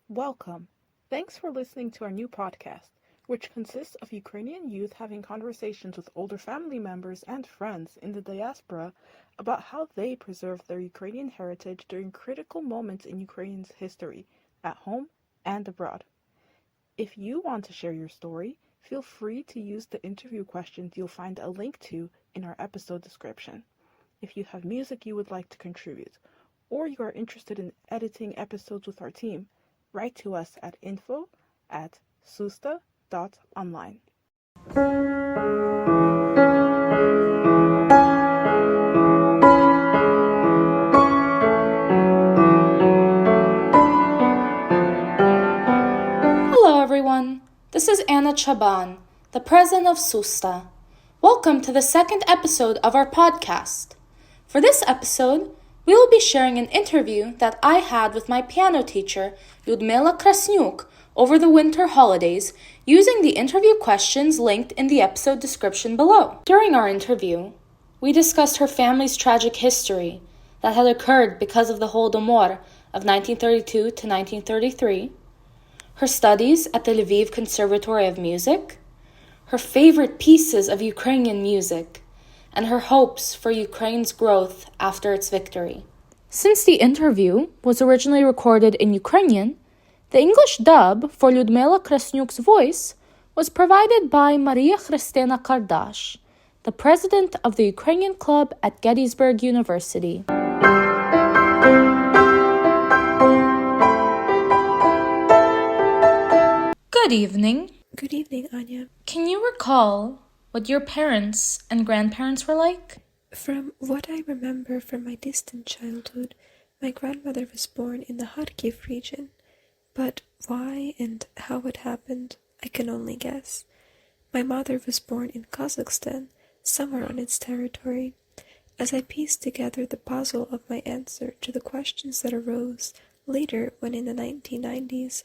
Welcome. Thanks for listening to our new podcast, which consists of Ukrainian youth having conversations with older family members and friends in the diaspora about how they preserve their Ukrainian heritage during critical moments in Ukraine's history, at home and abroad. If you want to share your story, feel free to use the interview questions you'll find a link to in our episode description. If you have music you would like to contribute, or you are interested in editing episodes with our team, write to us at info@susta.online. Hello everyone, this is Anna Chaban, the president of Susta. Welcome to the second episode of our podcast. For this episode, we will be sharing an interview that I had with my piano teacher, Lyudmila Krasnyuk, over the winter holidays, using the interview questions linked in the episode description below. During our interview, we discussed her family's tragic history that had occurred because of the Holodomor of 1932 to 1933, her studies at the Lviv Conservatory of Music, her favorite pieces of Ukrainian music, and her hopes for Ukraine's growth after its victory. Since the interview was originally recorded in Ukrainian, the English dub for Lyudmyla Krasnyuk's voice was provided by Maria Christina Kardash, the president of the Ukrainian Club at Gettysburg University. Good evening. Good evening, Anya. Can you recall what your parents and grandparents were like? From what I remember from my distant childhood, my grandmother was born in the Kharkiv region, but why and how it happened, I can only guess. My mother was born in Kazakhstan, somewhere on its territory. As I pieced together the puzzle of my answer to the questions that arose later when in the 1990s,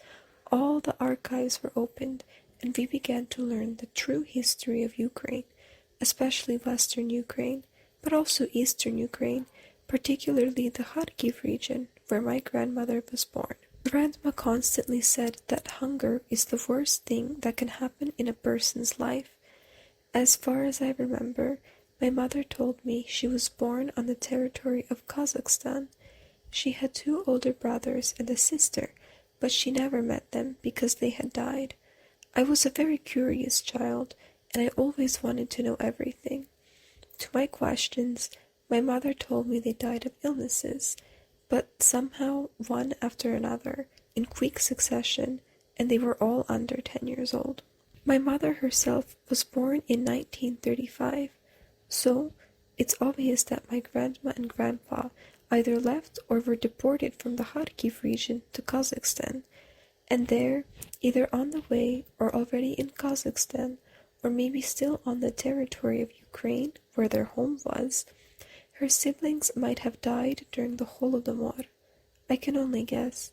all the archives were opened and we began to learn the true history of Ukraine, especially Western Ukraine, but also Eastern Ukraine, particularly the Kharkiv region, where my grandmother was born. Grandma constantly said that hunger is the worst thing that can happen in a person's life. As far as I remember, my mother told me she was born on the territory of Kazakhstan. She had 2 older brothers and a sister, but she never met them because they had died. I was a very curious child, and I always wanted to know everything. To my questions, my mother told me they died of illnesses, but somehow one after another, in quick succession, and they were all under 10 years old. My mother herself was born in 1935, so it's obvious that my grandma and grandpa either left or were deported from the Kharkiv region to Kazakhstan, and there, either on the way or already in Kazakhstan, or maybe still on the territory of Ukraine, where their home was, her siblings might have died during the Holodomor. I can only guess,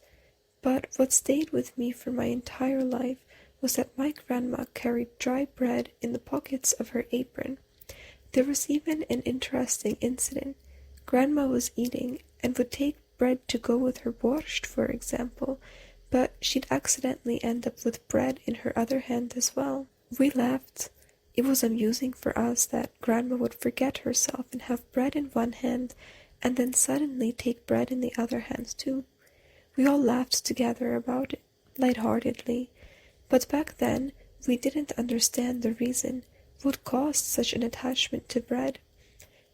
but what stayed with me for my entire life was that my grandma carried dry bread in the pockets of her apron. There was even an interesting incident. Grandma was eating and would take bread to go with her borscht, for example, but she'd accidentally end up with bread in her other hand as well. We laughed. It was amusing for us that Grandma would forget herself and have bread in one hand and then suddenly take bread in the other hand too. We all laughed together about it, lightheartedly, but back then we didn't understand the reason what caused such an attachment to bread.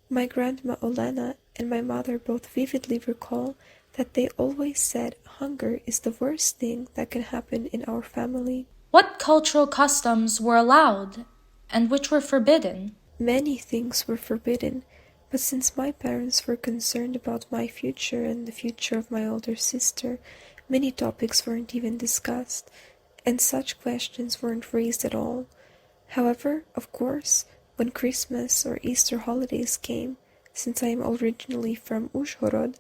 My grandma Olena and my mother both vividly recall that they always said hunger is the worst thing that can happen in our family. What cultural customs were allowed and which were forbidden? Many things were forbidden, but since my parents were concerned about my future and the future of my older sister, many topics weren't even discussed, and such questions weren't raised at all. However, of course, when Christmas or Easter holidays came, since I am originally from Uzhhorod,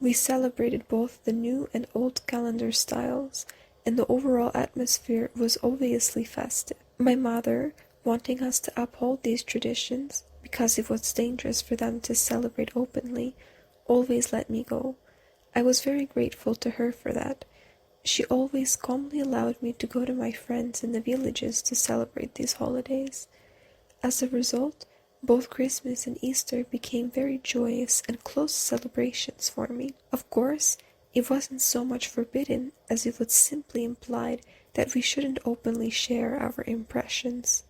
we celebrated both the new and old calendar styles, and the overall atmosphere was obviously festive. My mother, wanting us to uphold these traditions, because it was dangerous for them to celebrate openly, always let me go. I was very grateful to her for that. She always calmly allowed me to go to my friends in the villages to celebrate these holidays. As a result, both Christmas and Easter became very joyous and close celebrations for me. Of course, it wasn't so much forbidden as it was simply implied that we shouldn't openly share our impressions.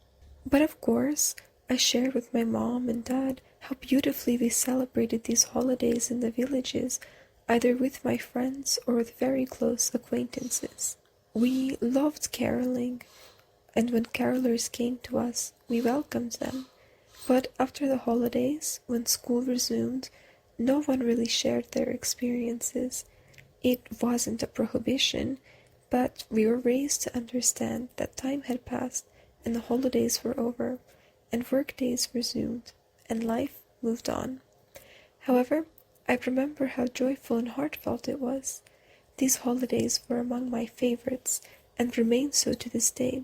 But of course, I shared with my mom and dad how beautifully we celebrated these holidays in the villages, either with my friends or with very close acquaintances. We loved caroling, and when carolers came to us, we welcomed them. But after the holidays, when school resumed, no one really shared their experiences. It wasn't a prohibition, but we were raised to understand that time had passed and the holidays were over, and work days resumed, and life moved on. However, I remember how joyful and heartfelt it was. These holidays were among my favorites, and remain so to this day.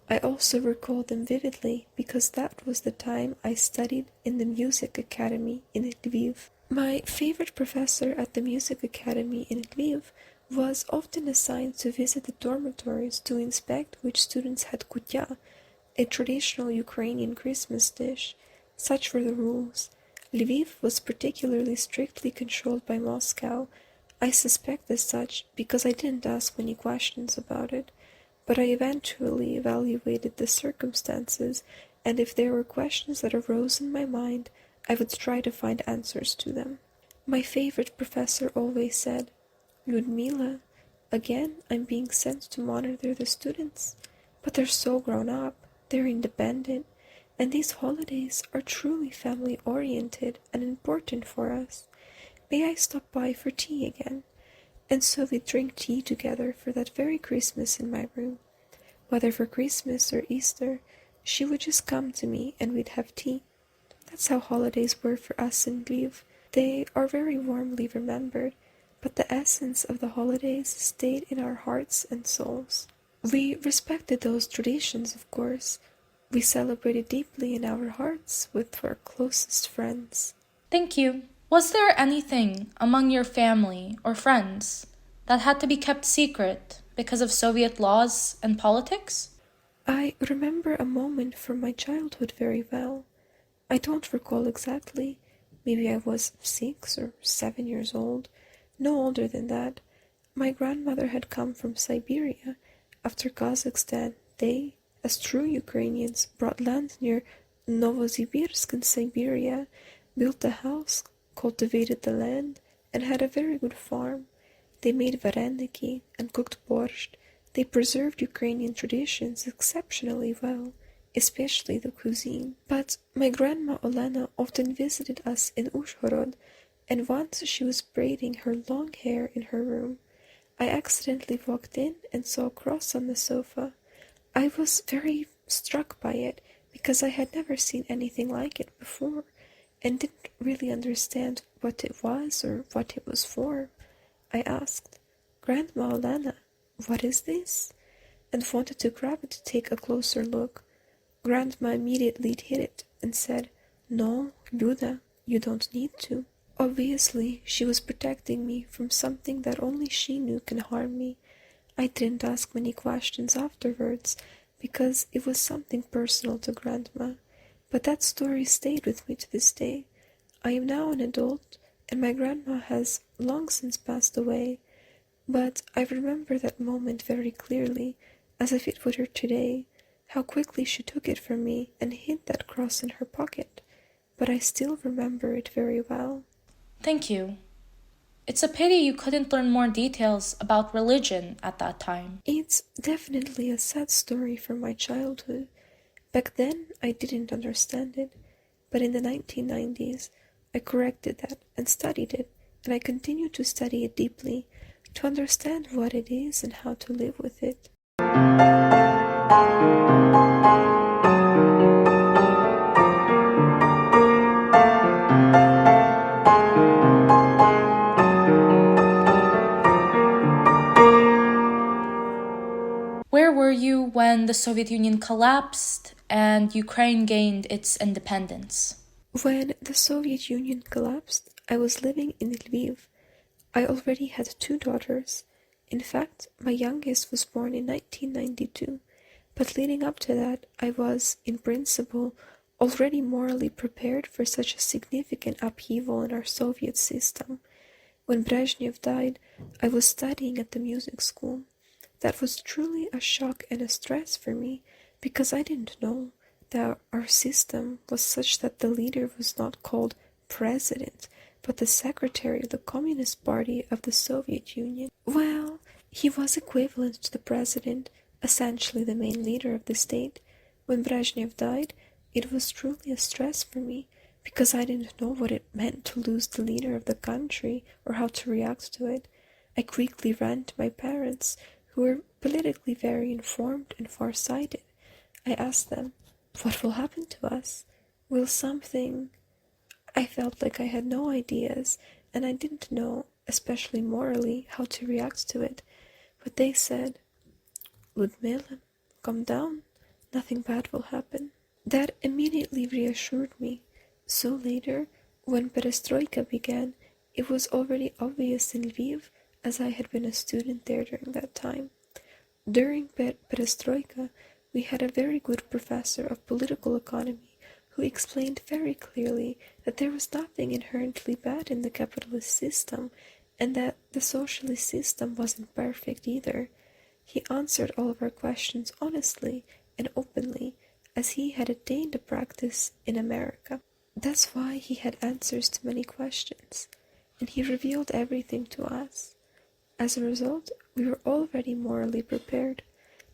I also recall them vividly because that was the time I studied in the music academy in Lviv. My favorite professor at the music academy in Lviv was often assigned to visit the dormitories to inspect which students had kutya, a traditional Ukrainian Christmas dish. Such were the rules. Lviv was particularly strictly controlled by Moscow. I suspect as such because I didn't ask many questions about it, but I eventually evaluated the circumstances, and if there were questions that arose in my mind, I would try to find answers to them. My favorite professor always said, "Lyudmyla, again I'm being sent to monitor the students, but they're so grown up, they're independent, and these holidays are truly family-oriented and important for us. May I stop by for tea again?" And so we'd drink tea together for that very Christmas in my room. Whether for Christmas or Easter, she would just come to me and we'd have tea. That's how holidays were for us in Lviv. They are very warmly remembered, but the essence of the holidays stayed in our hearts and souls. We respected those traditions, of course. We celebrated deeply in our hearts with our closest friends. Thank you. Was there anything among your family or friends that had to be kept secret because of Soviet laws and politics? I remember a moment from my childhood very well. I don't recall exactly. Maybe I was 6 or 7 years old, no older than that. My grandmother had come from Siberia. After Kazakhstan, they, as true Ukrainians, brought land near Novosibirsk in Siberia, built a house, cultivated the land, and had a very good farm. They made vareniki and cooked borscht. They preserved Ukrainian traditions exceptionally well, especially the cuisine. But my grandma Olena often visited us in Uzhhorod, and once she was braiding her long hair in her room. I accidentally walked in and saw a cross on the sofa. I was very struck by it because I had never seen anything like it before, and didn't really understand what it was or what it was for. I asked, "Grandma Olena, what is this?" and wanted to grab it to take a closer look. Grandma immediately hid it and said, "No, Luda, you don't need to." Obviously, she was protecting me from something that only she knew can harm me. I didn't ask many questions afterwards because it was something personal to Grandma. But that story stayed with me to this day. I am now an adult, and my grandma has long since passed away, but I remember that moment very clearly, as if it were her today, how quickly she took it from me and hid that cross in her pocket. But I still remember it very well. Thank you. It's a pity you couldn't learn more details about religion at that time. It's definitely a sad story from my childhood. Back then, I didn't understand it, but in the 1990s, I corrected that and studied it, and I continue to study it deeply to understand what it is and how to live with it. Where were you when the Soviet Union collapsed and Ukraine gained its independence? When the Soviet Union collapsed, I was living in Lviv. I already had 2 daughters. In fact, my youngest was born in 1992, but leading up to that, I was, in principle, already morally prepared for such a significant upheaval in our Soviet system. When Brezhnev died, I was studying at the music school. That was truly a shock and a stress for me, because I didn't know that our system was such that the leader was not called president, but the secretary of the Communist Party of the Soviet Union. Well, he was equivalent to the president, essentially the main leader of the state. When Brezhnev died, it was truly a stress for me, because I didn't know what it meant to lose the leader of the country or how to react to it. I quickly ran to my parents, who were politically very informed and far-sighted. I asked them, "What will happen to us? Will something—" I felt like I had no ideas, and I didn't know, especially morally, how to react to it. But they said, "Lyudmyla, calm down, nothing bad will happen." That immediately reassured me. So later, when perestroika began, it was already obvious in Lviv, as I had been a student there during that time. During perestroika, we had a very good professor of political economy who explained very clearly that there was nothing inherently bad in the capitalist system, and that the socialist system wasn't perfect either. He answered all of our questions honestly and openly, as he had attained a practice in America. That's why he had answers to many questions, and he revealed everything to us. As a result, we were already morally prepared,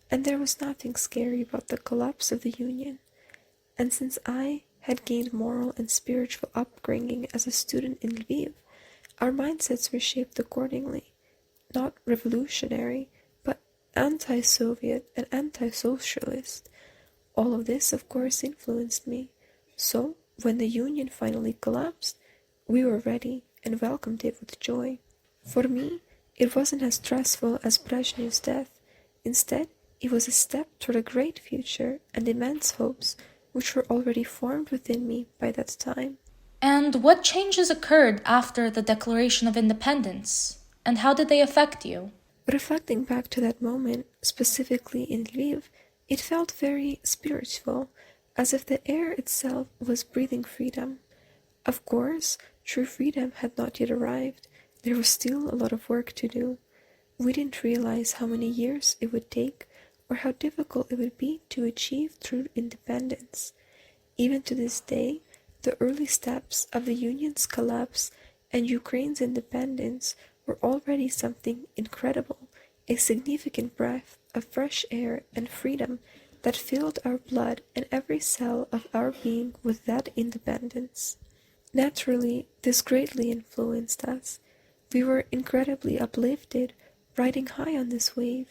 and there was nothing scary about the collapse of the Union. And since I had gained moral and spiritual upbringing as a student in Lviv, our mindsets were shaped accordingly, not revolutionary, but anti-Soviet and anti-socialist. All of this, of course, influenced me. So, when the Union finally collapsed, we were ready and welcomed it with joy. For me, it wasn't as stressful as Brezhnev's death. Instead, it was a step toward a great future and immense hopes, which were already formed within me by that time. And what changes occurred after the Declaration of Independence? And how did they affect you? Reflecting back to that moment, specifically in Lviv, it felt very spiritual, as if the air itself was breathing freedom. Of course, true freedom had not yet arrived. There was still a lot of work to do. We didn't realize how many years it would take, or how difficult it would be to achieve true independence. Even to this day, the early steps of the Union's collapse and Ukraine's independence were already something incredible, a significant breath of fresh air and freedom that filled our blood and every cell of our being with that independence. Naturally, this greatly influenced us. We were incredibly uplifted, riding high on this wave.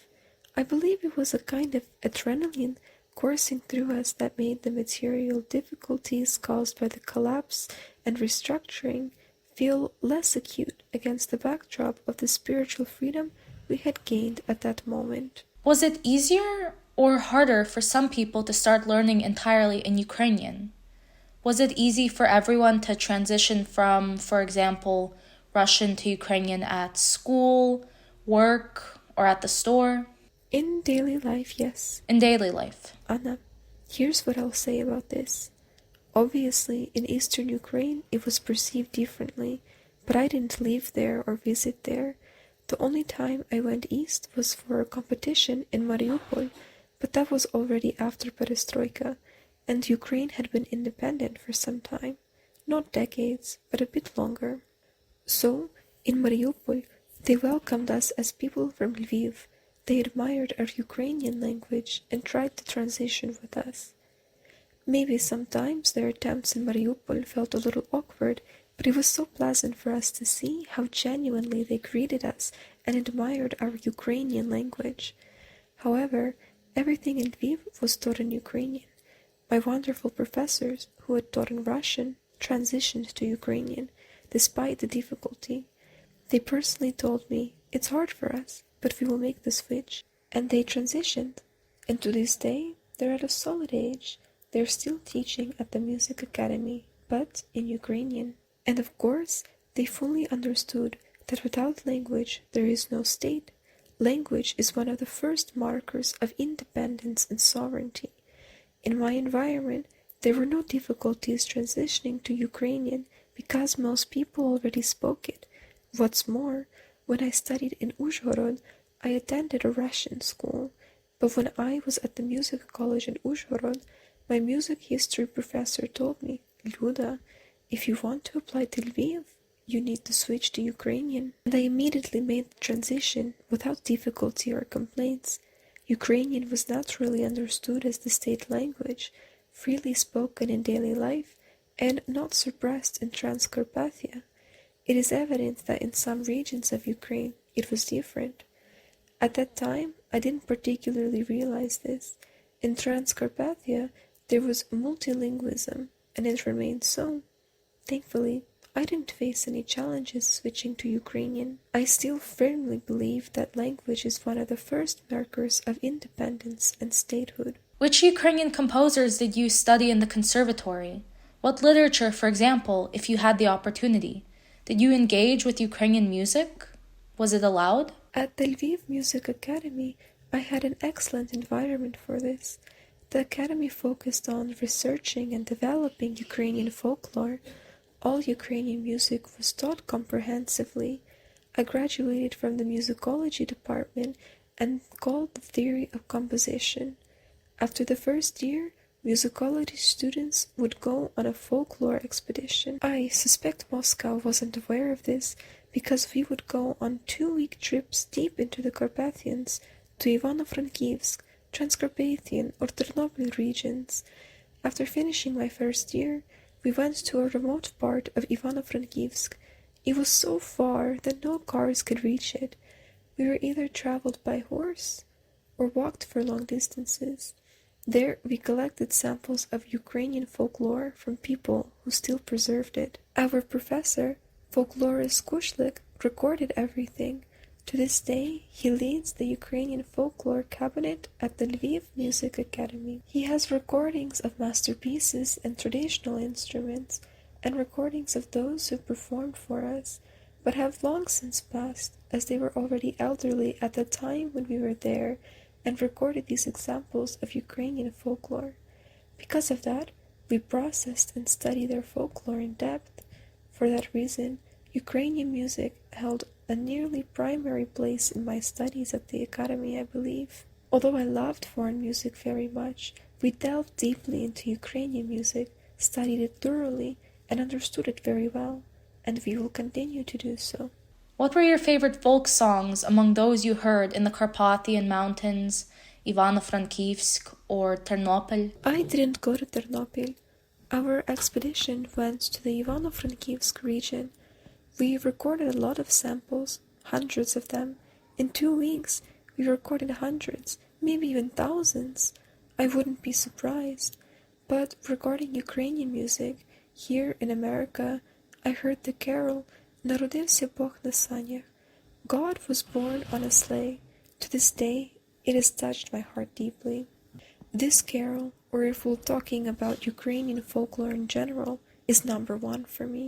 I believe it was a kind of adrenaline coursing through us that made the material difficulties caused by the collapse and restructuring feel less acute against the backdrop of the spiritual freedom we had gained at that moment. Was it easier or harder for some people to start learning entirely in Ukrainian? Was it easy for everyone to transition from, for example, Russian to Ukrainian at school, work, or at the store? In daily life, yes. In daily life. Anna, here's what I'll say about this. Obviously, in eastern Ukraine, it was perceived differently, but I didn't live there or visit there. The only time I went east was for a competition in Mariupol, but that was already after perestroika, and Ukraine had been independent for some time. Not decades, but a bit longer. So, in Mariupol, they welcomed us as people from Lviv. They admired our Ukrainian language and tried to transition with us. Maybe sometimes their attempts in Mariupol felt a little awkward, but it was so pleasant for us to see how genuinely they greeted us and admired our Ukrainian language. However, everything in Lviv was taught in Ukrainian. My wonderful professors, who had taught in Russian, transitioned to Ukrainian, despite the difficulty. They personally told me, "It's hard for us, but we will make the switch." And they transitioned. And to this day, they're at a solid age. They're still teaching at the music academy, but in Ukrainian. And of course, they fully understood that without language there is no state. Language is one of the first markers of independence and sovereignty. In my environment, there were no difficulties transitioning to Ukrainian because most people already spoke it. What's more, when I studied in Uzhhorod, I attended a Russian school, but when I was at the music college in Uzhhorod, my music history professor told me, "Lyuda, if you want to apply to Lviv, you need to switch to Ukrainian." And I immediately made the transition without difficulty or complaints. Ukrainian was naturally understood as the state language, freely spoken in daily life, and not suppressed in Transcarpathia. It is evident that in some regions of Ukraine it was different. At that time, I didn't particularly realize this. In Transcarpathia, there was multilingualism, and it remained so. Thankfully, I didn't face any challenges switching to Ukrainian. I still firmly believe that language is one of the first markers of independence and statehood. Which Ukrainian composers did you study in the conservatory? What literature, for example, if you had the opportunity? Did you engage with Ukrainian music? Was it allowed? At the Lviv Music Academy, I had an excellent environment for this. The academy focused on researching and developing Ukrainian folklore. All Ukrainian music was taught comprehensively. I graduated from the musicology department and called the theory of composition. After the first year, musicology students would go on a folklore expedition. I suspect Moscow wasn't aware of this because we would go on 2-week trips deep into the Carpathians to Ivano-Frankivsk, Transcarpathian or Ternopil regions. After finishing my first year, we went to a remote part of Ivano-Frankivsk. It was so far that no cars could reach it. We were either traveled by horse or walked for long distances. There we collected samples of Ukrainian folklore from people who still preserved it. Our professor, folklorist Kushlik, recorded everything. To this day, he leads the Ukrainian folklore cabinet at the Lviv Music Academy. He has recordings of masterpieces and traditional instruments, and recordings of those who performed for us, but have long since passed, as they were already elderly at the time when we were there, and recorded these examples of Ukrainian folklore. Because of that, we processed and studied their folklore in depth. For that reason, Ukrainian music held a nearly primary place in my studies at the academy, I believe. Although I loved foreign music very much, we delved deeply into Ukrainian music, studied it thoroughly, and understood it very well, and we will continue to do so. What were your favorite folk songs among those you heard in the Carpathian Mountains, Ivano-Frankivsk, or Ternopil? I didn't go to Ternopil. Our expedition went to the Ivano-Frankivsk region. We recorded a lot of samples, hundreds of them. In 2 weeks, we recorded hundreds, maybe even thousands. I wouldn't be surprised. But regarding Ukrainian music, here in America, I heard the carol "Народився Бог на санях." God was born on a sleigh. To this day, it has touched my heart deeply. This carol, or if we're talking about Ukrainian folklore in general, is number one for me.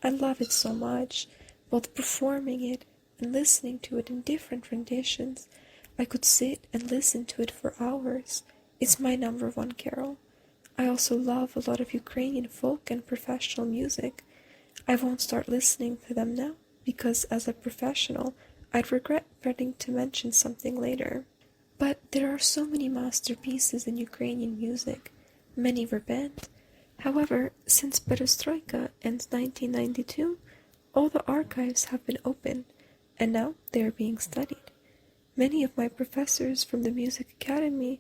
I love it so much. Both performing it and listening to it in different renditions, I could sit and listen to it for hours. It's my number one carol. I also love a lot of Ukrainian folk and professional music. I won't start listening to them now, because as a professional, I'd regret forgetting to mention something later. But there are so many masterpieces in Ukrainian music. Many were banned. However, since Perestroika and 1992, all the archives have been open, and now they are being studied. Many of my professors from the Music Academy,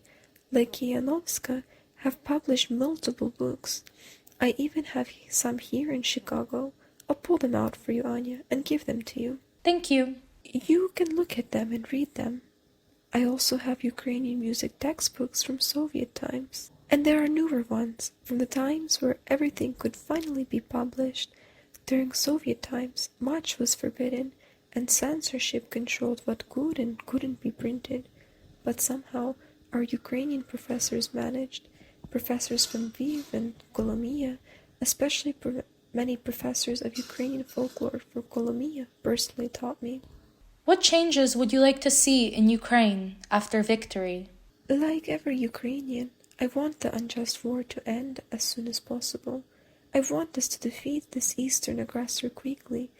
like Kianovska, have published multiple books. I even have some here in Chicago. I'll pull them out for you, Anya, and give them to you. Thank you. You can look at them and read them. I also have Ukrainian music textbooks from Soviet times. And there are newer ones, from the times where everything could finally be published. During Soviet times, much was forbidden, and censorship controlled what could and couldn't be printed. But somehow, our Ukrainian professors managed. Professors from Lviv and Kolomia, especially many professors of Ukrainian folklore from Kolomia, personally taught me. What changes would you like to see in Ukraine after victory? Like every Ukrainian, I want the unjust war to end as soon as possible. I want us to defeat this eastern aggressor quickly.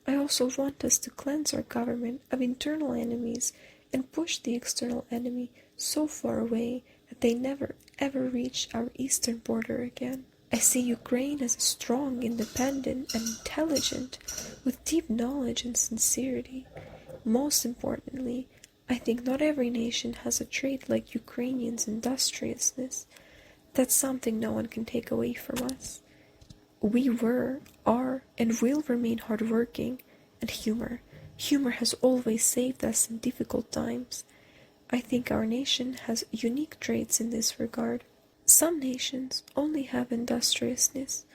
I also want us to cleanse our government of internal enemies and push the external enemy so far away that they never ever reach our eastern border again. I see Ukraine as a strong, independent, and intelligent, with deep knowledge and sincerity. Most importantly, I think not every nation has a trait like Ukrainians' industriousness. That's something no one can take away from us. We were, are, and will remain hardworking, and humor. Humor has always saved us in difficult times. I think our nation has unique traits in this regard. Some nations only have industriousness.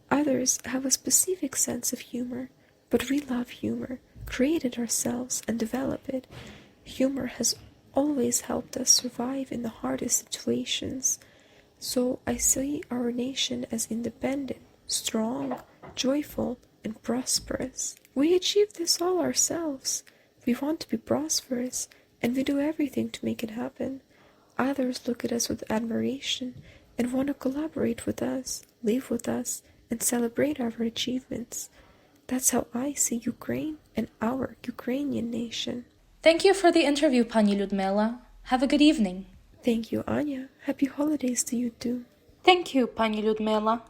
Others have a specific sense of humor. But we love humor, create it ourselves, and develop it. Humor has always helped us survive in the hardest situations. So I see our nation as independent, strong, joyful, and prosperous. We achieve this all ourselves. We want to be prosperous, and we do everything to make it happen. Others look at us with admiration and want to collaborate with us, live with us, and celebrate our achievements. That's how I see Ukraine and our Ukrainian nation. Thank you for the interview, Pani Lyudmyla. Have a good evening. Thank you, Anya. Happy holidays to you too. Thank you, Pani Lyudmyla.